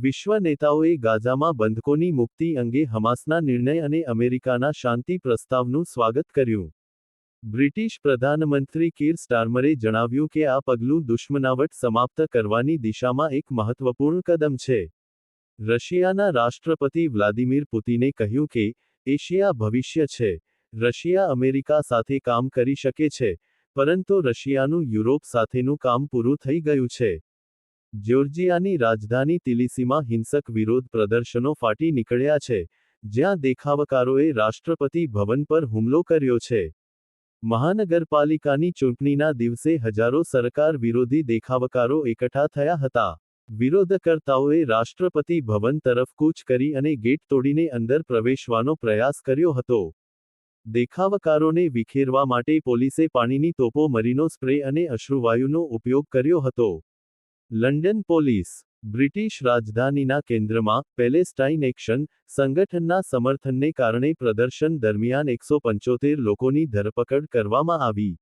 વિશ્વ નેતાઓએ ગાઝામાં બંધકોની મુક્તિ અંગે હમાસના નિર્ણય અને અમેરિકાના શાંતિ પ્રસ્તાવનું સ્વાગત કર્યું. બ્રિટિશ પ્રધાનમંત્રી કીર સ્ટારમરે જણાવ્યું કે આ પગલું દુશ્મનાવટ સમાપ્ત કરવાની દિશામાં એક મહત્વપૂર્ણ કદમ છે. રશિયાના રાષ્ટ્રપતિ વ્લાદિમીર પુતિને કહ્યું કે, એશિયા ભવિષ્ય છે. રશિયા અમેરિકા સાથે કામ કરી શકે છે, પરંતુ રશિયાનું યુરોપ સાથેનું કામ પૂરું થઈ ગયું છે. જ્યોર્જિયાની રાજધાની તિલિસીમાં હિંસક વિરોધ પ્રદર્શનો ફાટી નીકળ્યા છે, જ્યાં દેખાવકારોએ રાષ્ટ્રપતિ ભવન પર હુમલો કર્યો છે. મહાનગરપાલિકાની ચૂંટણીના દિવસે હજારો સરકાર વિરોધી દેખાવકારો એકઠા થયા હતા. વિરોધકર્તાઓએ રાષ્ટ્રપતિ ભવન તરફ કૂચ કરી અને ગેટ તોડીને અંદર પ્રવેશવાનો પ્રયાસ કર્યો હતો. દેખાવકારોને વિખેરવા માટે પોલીસે પાણીની તોપો, મરીનો સ્પ્રે અને અશ્રુવાયુનો ઉપયોગ કર્યો હતો. London police. બ્રિટિશ રાજધાનીના કેન્દ્રમાં પેલેસ્ટાઇન એક્શન સંગઠનના સમર્થનને કારણે પ્રદર્શન દરમિયાન 175 લોકોની ધરપકડ કરવામાં આવી.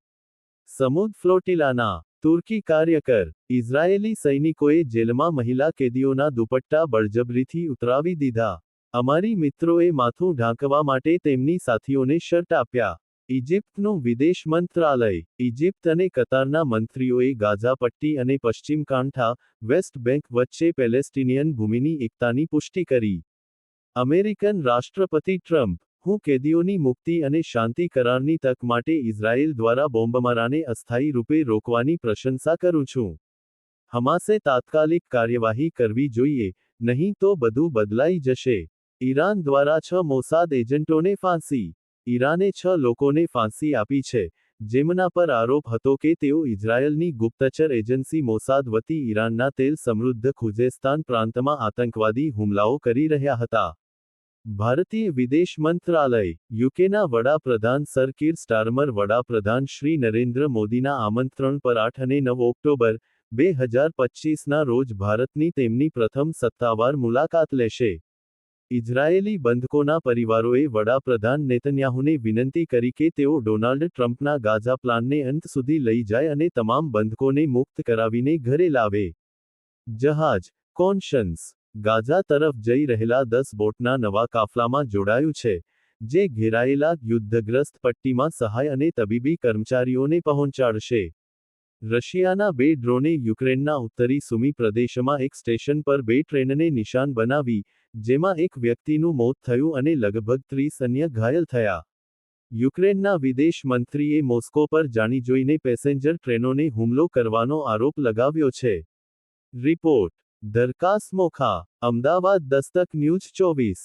સમુદ ફ્લોટિલાના તુર્કી કાર્યકર. ઇઝરાયેલી સૈનિકોએ જેલમાં મહિલા કેદીઓના દુપટ્ટા બળજબરીથી ઉતરાવી દીધા. અમારી મિત્રોએ માથું ઢાંકવા માટે તેમની સાથીઓને શર્ટ આપ્યા. ઇજિપ્તનું વિદેશ મંત્રાલય. ઇજિપ્ત અને કતારના મંત્રીઓએ ગાઝા પટ્ટી અને પશ્ચિમ કાંઠા, વેસ્ટ બેંક વચ્ચે પેલેસ્ટિનિયન ભૂમિની એકતાની પુષ્ટિ કરી. અમેરિકન રાષ્ટ્રપતિ ટ્રમ્પ. હું કેદીઓની મુક્તિ અને શાંતિ કરારની તક માટે ઇઝરાયેલ દ્વારા બોમ્બમારાને અસ્થાયી રૂપે રોકવાની પ્રશંસા કરું છું. હમાસે તાત્કાલિક કાર્યવાહી કરવી જોઈએ, નહીં તો બધું બદલાઈ જશે. ઈરાન દ્વારા 6 મોસાદ એજન્ટોને ફાંસી. ઈરાને 6 લોકોને ફાંસી આપી છે, જેમના પર આરોપ હતો કે તેઓ ઇઝરાયલની ગુપ્તચર એજન્સી મોસાદ વતી ઈરાનના તેલ સમૃદ્ધ ખુઝેસ્તાન પ્રાંતમાં આતંકવાદી હુમલાઓ કરી રહ્યા હતા. ભારતીય વિદેશ મંત્રાલય. યુકેના વડાપ્રધાન સર કીર સ્ટારમર વડાપ્રધાન શ્રી નરેન્દ્ર મોદીના આમંત્રણ પર 8 અને 9 ઓક્ટોબર 2025ના રોજ ભારતની તેમની પ્રથમ સત્તાવાર મુલાકાત લેશે. ઇઝરાયેલી બંધકોના પરિવારોએ વડાપ્રધાન નેતન્યાહુને વિનંતી કરી કે તેઓ ડોનાલ્ડ ટ્રમ્પના ગાઝા પ્લાનને અંત સુધી લઈ જાય અને તમામ બંધકોને મુક્ત કરાવીને ઘરે લાવે. જહાજ. કોન્શન્સ. ગાઝા તરફ જઈ રહેલા 10 બોટના નવા કાફલામાં જોડાયું છે, જે ઘેરાયેલા યુદ્ધગ્રસ્ત પટ્ટીમાં સહાય અને તબીબી કર્મચારીઓને પહોંચાડશે. રશિયાના 2 ડ્રોને યુક્રેનના ઉત્તરી સુમી પ્રદેશમાં એક સ્ટેશન પર 2 ટ્રેનને નિશાન બનાવી, જેમાં એક વ્યક્તિનું મોત થયું અને લગભગ 30 અન્ય ઘાયલ થયા. યુક્રેનના વિદેશ મંત્રીએ મોસ્કો પર જાણીજોઈને પેસેન્જર ટ્રેનોને હુમલો કરવાનો આરોપ લગાવ્યો છે. રિપોર્ટ. દરકાસ મોખા. અમદાવાદ દસ્તક ન્યૂઝ 24.